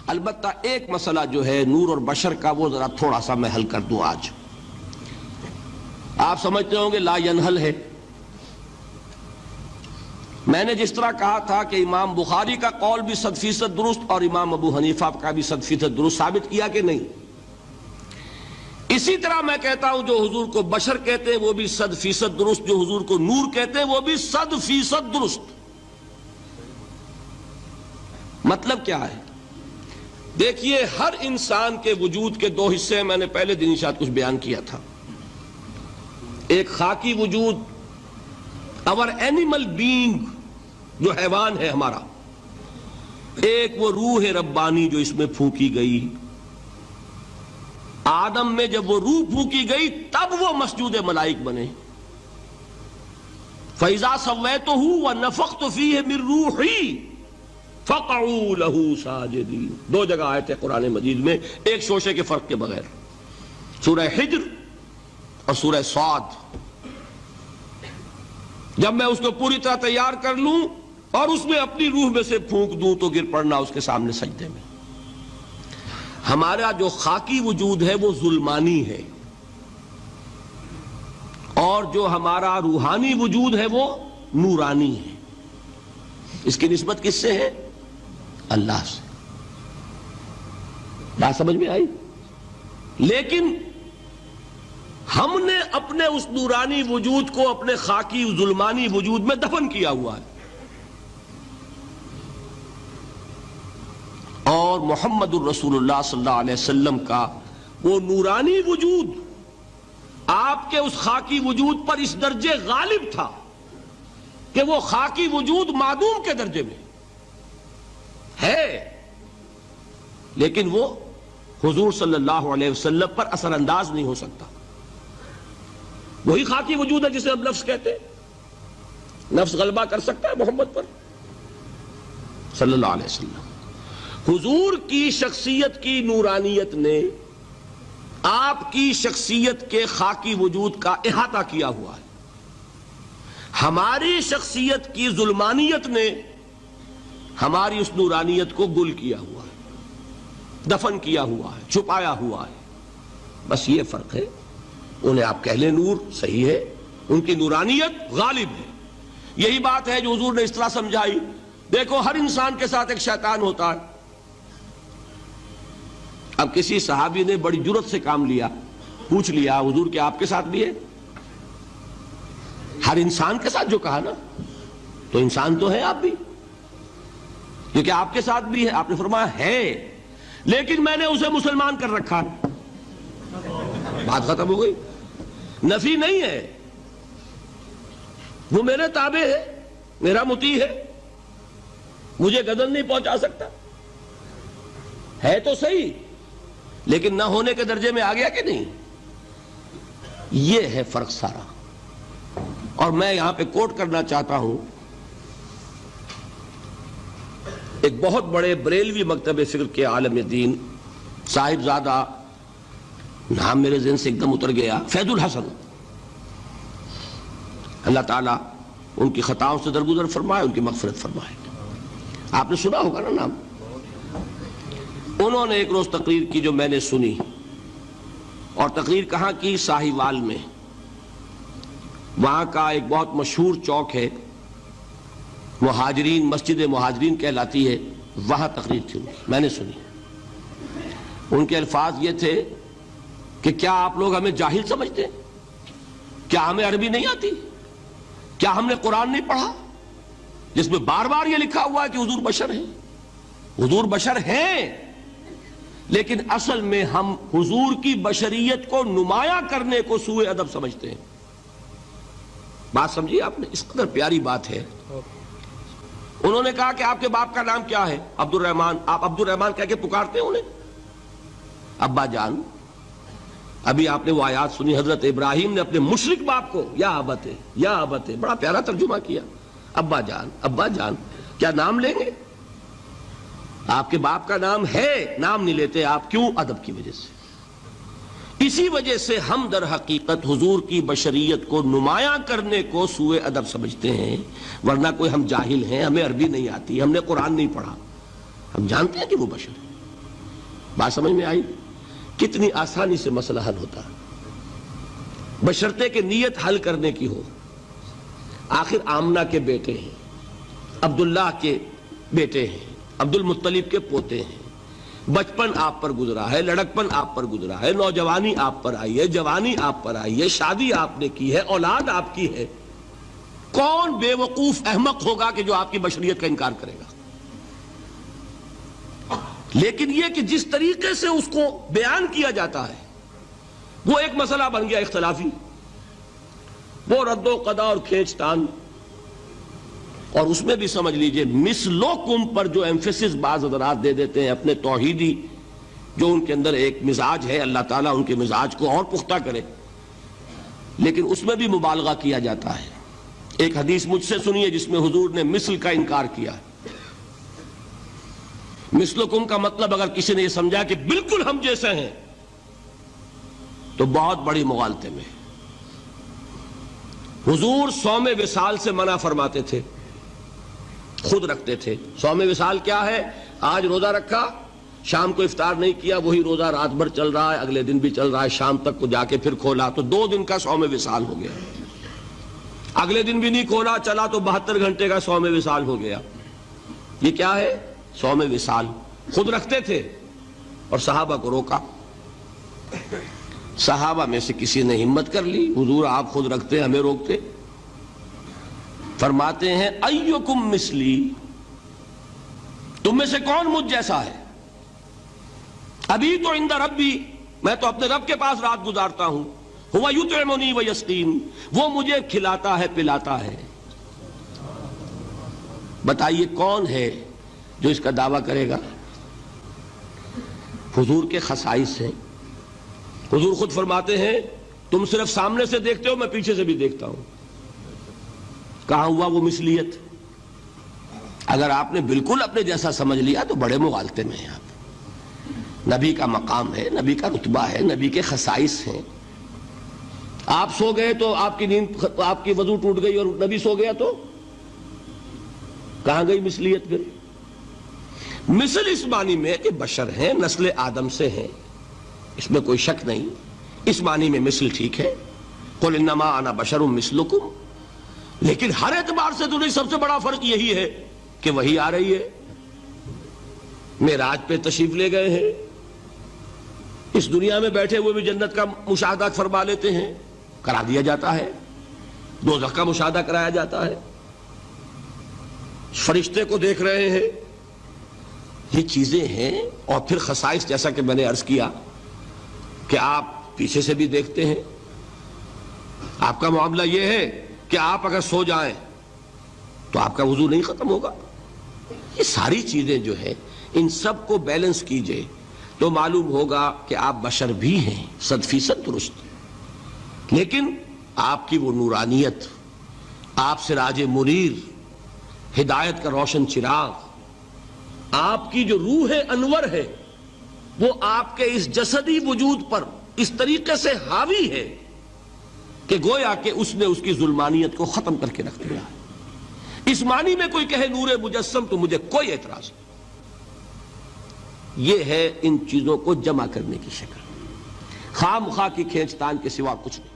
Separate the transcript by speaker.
Speaker 1: البتہ ایک مسئلہ جو ہے نور اور بشر کا وہ ذرا تھوڑا سا میں حل کر دوں آج. آپ سمجھتے ہوں گے لا ینحل ہے. میں نے جس طرح کہا تھا کہ امام بخاری کا قول بھی 100% درست اور امام ابو حنیفہ کا بھی 100% درست ثابت کیا کہ نہیں. اسی طرح میں کہتا ہوں جو حضور کو بشر کہتے ہیں وہ بھی 100% درست، جو حضور کو نور کہتے ہیں وہ بھی 100% درست. مطلب کیا ہے؟ دیکھیے ہر انسان کے وجود کے دو حصے ہیں. میں نے پہلے دن شاید کچھ بیان کیا تھا. ایک خاکی وجود اور اینیمل بینگ جو حیوان ہے ہمارا، ایک وہ روح ربانی جو اس میں پھونکی گئی. آدم میں جب وہ روح پھونکی گئی تب وہ مسجود ملائک بنے. فَإِذَا سَوَّيْتُهُ وَنَفَخْتُ فِيهِ مِن رُوحِي فَقَعُوا لَهُ سَاجِدِينَ. دو جگہ آئے تھے قرآن مجید میں ایک شوشے کے فرق کے بغیر، سورہ حجر اور سورہ صاد. جب میں اس کو پوری طرح تیار کر لوں اور اس میں اپنی روح میں سے پھونک دوں تو گر پڑنا اس کے سامنے سجدے میں. ہمارا جو خاکی وجود ہے وہ ظلمانی ہے، اور جو ہمارا روحانی وجود ہے وہ نورانی ہے. اس کی نسبت کس سے ہے؟ اللہ سے. بات سمجھ میں آئی؟ لیکن ہم نے اپنے اس نورانی وجود کو اپنے خاکی ظلمانی وجود میں دفن کیا ہوا ہے. اور محمد الرسول اللہ صلی اللہ علیہ وسلم کا وہ نورانی وجود آپ کے اس خاکی وجود پر اس درجے غالب تھا کہ وہ خاکی وجود معدوم کے درجے میں ہے، لیکن وہ حضور صلی اللہ علیہ وسلم پر اثر انداز نہیں ہو سکتا. وہی خاکی وجود ہے جسے ہم نفس کہتے ہیں. نفس غلبہ کر سکتا ہے محمد پر صلی اللہ علیہ وسلم. حضور کی شخصیت کی نورانیت نے آپ کی شخصیت کے خاکی وجود کا احاطہ کیا ہوا ہے. ہماری شخصیت کی ظلمانیت نے ہماری اس نورانیت کو گل کیا ہوا ہے، دفن کیا ہوا ہے، چھپایا ہوا ہے. بس یہ فرق ہے. انہیں آپ کہہ لیں نور، صحیح ہے، ان کی نورانیت غالب ہے. یہی بات ہے جو حضور نے اس طرح سمجھائی. دیکھو ہر انسان کے ساتھ ایک شیطان ہوتا ہے. اب کسی صحابی نے بڑی جرت سے کام لیا، پوچھ لیا حضور کہ آپ کے ساتھ بھی ہے؟ ہر انسان کے ساتھ جو کہا نا، تو انسان تو ہے آپ بھی، کیونکہ آپ کے ساتھ بھی ہے. آپ نے فرمایا ہے، لیکن میں نے اسے مسلمان کر رکھا. بات ختم ہو گئی. نفی نہیں ہے، وہ میرے تابع ہے، میرا مطیع ہے، مجھے گدن نہیں پہنچا سکتا. ہے تو صحیح، لیکن نہ ہونے کے درجے میں آ گیا کہ نہیں. یہ ہے فرق سارا. اور میں یہاں پہ کوٹ کرنا چاہتا ہوں ایک بہت بڑے بریلوی مکتب فکر کے عالم دین، صاحبزادہ، نام میرے ذہن سے ایک دم اتر گیا، فیض الحسن. اللہ تعالیٰ ان کی خطاؤں سے درگزر فرمائے، ان کی مغفرت فرمائے. آپ نے سنا ہوگا نا نام. انہوں نے ایک روز تقریر کی جو میں نے سنی، اور تقریر کہاں کی؟ ساہیوال میں. وہاں کا ایک بہت مشہور چوک ہے، مہاجرین، مسجد مہاجرین کہلاتی ہے، وہاں تقریر تھی ان کی، میں نے سنی. ان کے الفاظ یہ تھے کہ کیا آپ لوگ ہمیں جاہل سمجھتے ہیں؟ کیا ہمیں عربی نہیں آتی؟ کیا ہم نے قرآن نہیں پڑھا جس میں بار بار یہ لکھا ہوا ہے کہ حضور بشر ہیں؟ حضور بشر ہیں، لیکن اصل میں ہم حضور کی بشریت کو نمایاں کرنے کو سوء ادب سمجھتے ہیں. بات سمجھیے آپ نے، اس قدر پیاری بات ہے. انہوں نے کہا کہ آپ کے باپ کا نام کیا ہے؟ عبد الرحمن. آپ عبد الرحمن کہہ کے پکارتے ہیں انہیں؟ ابا جان. ابھی آپ نے وہ آیات سنی، حضرت ابراہیم نے اپنے مشرک باپ کو یا ابت، یا ابت، بڑا پیارا ترجمہ کیا. ابا جان، ابا جان. کیا نام لیں گے؟ آپ کے باپ کا نام ہے، نام نہیں لیتے آپ. کیوں؟ ادب کی وجہ سے. اسی وجہ سے ہم در حقیقت حضور کی بشریت کو نمایاں کرنے کو سوء ادب سمجھتے ہیں، ورنہ کوئی ہم جاہل ہیں، ہمیں عربی نہیں آتی، ہم نے قرآن نہیں پڑھا، ہم جانتے ہیں کہ وہ بشر ہے. بات سمجھ میں آئی؟ کتنی آسانی سے مسئلہ حل ہوتا ہے بشرطے کہ نیت حل کرنے کی ہو۔ آخر آمنہ کے بیٹے ہیں، عبداللہ کے بیٹے ہیں، عبد المطلب کے پوتے ہیں، بچپن آپ پر گزرا ہے، لڑکپن آپ پر گزرا ہے، نوجوانی آپ پر آئی ہے، جوانی آپ پر آئی ہے، شادی آپ نے کی ہے، اولاد آپ کی ہے۔ کون بے وقوف احمق ہوگا کہ جو آپ کی بشریت کا انکار کرے گا؟ لیکن یہ کہ جس طریقے سے اس کو بیان کیا جاتا ہے وہ ایک مسئلہ بن گیا اختلافی، وہ رد و قضا اور کھینچ تان، اور اس میں بھی سمجھ لیجئے مثلکم پر جو ایمفیسس بعض حضرات دے دیتے ہیں اپنے توحیدی جو ان کے اندر ایک مزاج ہے، اللہ تعالیٰ ان کے مزاج کو اور پختہ کرے، لیکن اس میں بھی مبالغہ کیا جاتا ہے۔ ایک حدیث مجھ سے سنیے جس میں حضور نے مثل کا انکار کیا۔ مثلکم کا مطلب اگر کسی نے یہ سمجھا کہ بالکل ہم جیسے ہیں تو بہت بڑی مغالطے میں۔ حضور صوم وصال سے منع فرماتے تھے، خود رکھتے تھے۔ صوم وصال کیا ہے؟ آج روزہ رکھا، شام کو افطار نہیں کیا، وہی روزہ رات بھر چل رہا ہے، اگلے دن بھی چل رہا ہے، شام تک کو جا کے پھر کھولا تو 2 دن کا صوم وصال ہو گیا۔ اگلے دن بھی نہیں کھولا، چلا تو 72 گھنٹے کا صوم وصال ہو گیا۔ یہ کیا ہے؟ صوم وصال۔ خود رکھتے تھے اور صحابہ کو روکا۔ صحابہ میں سے کسی نے ہمت کر لی، حضور آپ خود رکھتے ہمیں روکتے؟ فرماتے ہیں ایکم مثلی، تم میں سے کون مجھ جیسا ہے؟ ابھی تو عند ربی، میں تو اپنے رب کے پاس رات گزارتا ہوں، ہوا یطعمنی ویسقین، وہ مجھے کھلاتا ہے پلاتا ہے۔ بتائیے کون ہے جو اس کا دعویٰ کرے گا؟ حضور کے خصائص ہیں۔ حضور خود فرماتے ہیں تم صرف سامنے سے دیکھتے ہو، میں پیچھے سے بھی دیکھتا ہوں۔ کہاں ہوا وہ مثلیت؟ اگر آپ نے بالکل اپنے جیسا سمجھ لیا تو بڑے مغالطے میں ہیں آپ۔ نبی کا مقام ہے، نبی کا رتبہ ہے، نبی کے خصائص ہیں۔ آپ سو گئے تو آپ کی نیند، آپ کی وضو ٹوٹ گئی اور نبی سو گیا تو کہاں گئی مثلیت پھر؟ مثل اس معنی میں کہ بشر ہیں، نسل آدم سے ہیں، اس میں کوئی شک نہیں، اس معنی میں مثل ٹھیک ہے، قل انما انا بشر مثلکم، لیکن ہر اعتبار سے تو نہیں۔ سب سے بڑا فرق یہی ہے کہ وہی آ رہی ہے، معراج پہ تشریف لے گئے ہیں، اس دنیا میں بیٹھے ہوئے بھی جنت کا مشاہدہ فرما لیتے ہیں، کرا دیا جاتا ہے، دوزخ کا مشاہدہ کرایا جاتا ہے، فرشتے کو دیکھ رہے ہیں۔ یہ چیزیں ہیں، اور پھر خصائص جیسا کہ میں نے عرض کیا کہ آپ پیچھے سے بھی دیکھتے ہیں۔ آپ کا معاملہ یہ ہے کہ آپ اگر سو جائیں تو آپ کا وضو نہیں ختم ہوگا۔ یہ ساری چیزیں جو ہے ان سب کو بیلنس کیجئے تو معلوم ہوگا کہ آپ بشر بھی ہیں، 100% درست، لیکن آپ کی وہ نورانیت، آپ سراج منیر، ہدایت کا روشن چراغ، آپ کی جو روح انور ہے وہ آپ کے اس جسدی وجود پر اس طریقے سے حاوی ہے کہ گویا کہ اس نے اس کی ظلمانیت کو ختم کر کے رکھ دیا ہے۔ اس معنی میں کوئی کہے نور مجسم تو مجھے کوئی اعتراض نہیں۔ یہ ہے ان چیزوں کو جمع کرنے کی شکل، خواہ مخواہ کی کھینچ تان کے سوا کچھ نہیں۔